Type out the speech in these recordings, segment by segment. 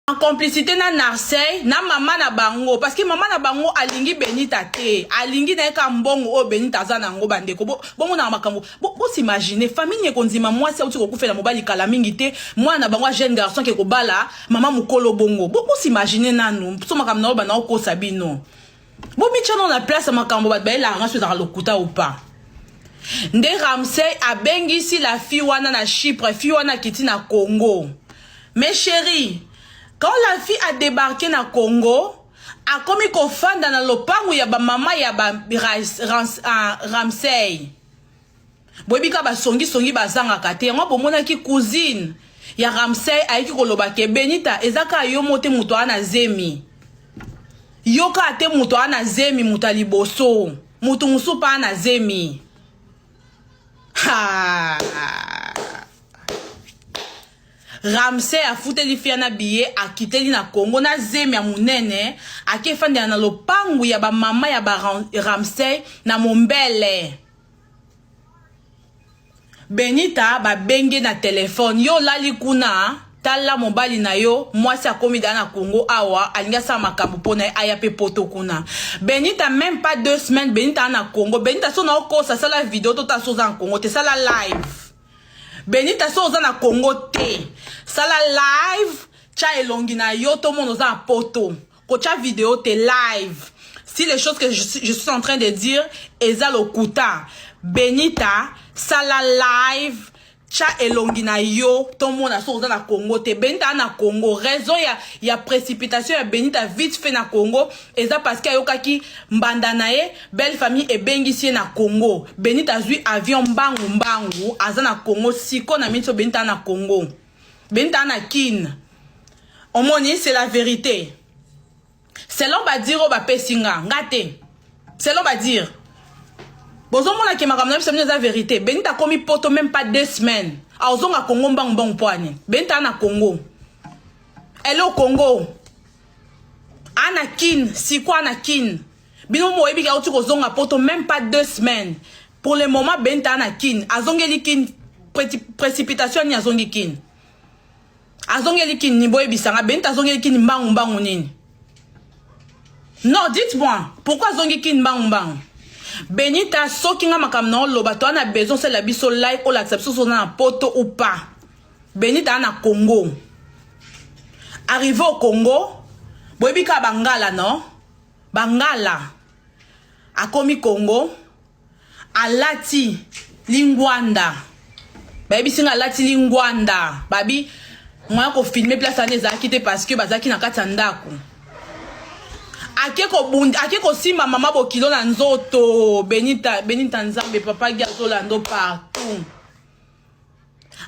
en complicité na Narcey na maman na bango parce que maman na bango alingi Benita te alingi na ka mbongo o Benita za nango bandeko bongo na makambo bo s'imaginer famille ekonzima moi c'est uti kokufela mobali kala mingi te moi na bango jeune garçon ke ko bala maman mukolo bongo bo s'imaginer nanu so makambo na bana ko sabino bo michano na place makambo ba la ranço za lokuta ou pas nde Ramsey abengisi la fille wana na Chypre fille wana kiti na Congo. Mes chéris, quand la fille a débarqué na Congo, a commis qu'on fan dans le lopango ya ba mama ya ba Ramsey. Boyebika ba songi bazanga kate ngo bomona ki cousine ya Ramsey ayiki koloba ke Benita ezaka yo mote muto ana zemi. Yoka ate muto ana zemi mutaliboso. Mutu musupa ana zemi. Ha. Ramsey a foutu li fia na billet a quitté li na Congo na zemi ya munene a ke fandi na lopangu ya ba mama ya ba Ramsey na Mombele. Benita ba benge na téléphone yo lali kuna tala mobali na yo mwasi akomi na Congo awa alinga sa makambo pona aya pe poto kuna. Benita même pas 2 semaines Benita na Congo. Benita so na ko sa sala vidéo to ta so en Congo te sala live. Benita so za na Congo te sala live cha elongi na yo to mono za poto ko cha vidéo te live. Si les choses que je suis en train de dire eza lokuta Benita sala live cha elongi na yo to mona so za na Congo te. Benita na Congo raison ya précipitation ya Benita vite fait na Congo eza parce que ayokaki mbanda na ye belle famille e bengisi na Congo. Benita zui avion mbangu aza na Congo siko na minso Benita na Congo. Benita na kin omoni c'est la vérité selon ba dire o ba pesinga ngate selon ba dire bozo mona ke makamna biso la vérité. Benita komi poto même pas 2 semaines a ozonga Congo mbang poani. Benita na Congo elle est au Congo ana kin siko ana kin bino mo ebi ka uti kozonga poto même pas 2 semaines pour le moment. Benita na kin azongeli kin précipitation ni azongi kin azongeli kin ni boye bisanga. Benita azongeli kin mbangu nini? Non, dites-moi pourquoi azongi kin mbangu? Benita soki nga makamna loba to ana besoin c'est la biso like ou l'acceptation sur na poto ou pas. Benita na Congo. Arrivé au Congo, boyebika bangala non? Bangala akomi Congo alati lingwanda. Baby singa alati lingwanda. Babi moi ko filmer place ane zaki te parce que bazaki na kati ndako. Ake ko simba mama bokilo na nzoto. Benita nzambe papa giazo lando partout.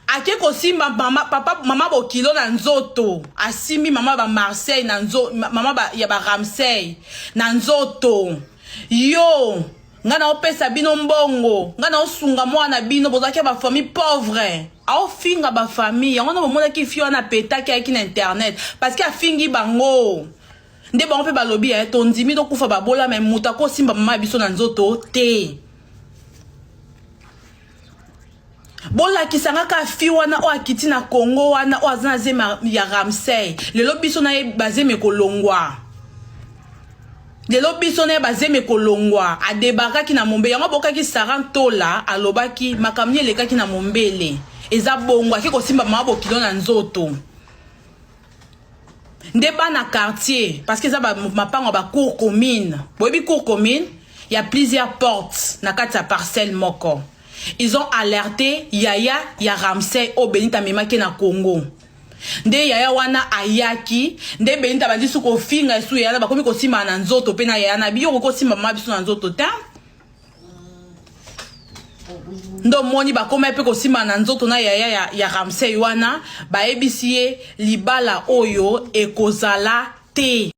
Ake ko simba mama bokilo na nzoto. Asimi mama ba Marseille na nzoto. Mama ba ya ba Ramsey na nzoto. Yo ngana opesa bino mbongo ngana osunga mwana bino bozaki ba famille pauvre ao finga ba famille ngana bomona ki fio na petaki aki na internet parce que afingi bango nde bango pe balobi ya tondimi do kufa babola mais muta ko simba mama biso na nzoto te bola kisanga ka fi wana o akiti na Congo wana o azana zema ya Ramsey lelo biso na bazeme kolongwa lelo biso na bazeme kolongwa a débarquaki na Mombele yango bokaki sarantola alobaki makamni lekaki na Mombele eza bongo akiko simba mama bokilo na nzoto ndeba na quartier parce que ça ma pango ba cour commune bobi cour commune il y a plusieurs portes na kati ya parcelle moko ils ont alerté yaya ya Ramsey o Benita memaki na Congo nde yaya wana ayaki nde Benita bandi suko finga su yaya bakomi ko sima na nzoto pe na yaya na biyo ko sima mama biso na nzoto ta ndo moni bakoma pe ko sima na nzoto na yaya ya Ramsey wana ba ebisiye libala oyo ekozala te.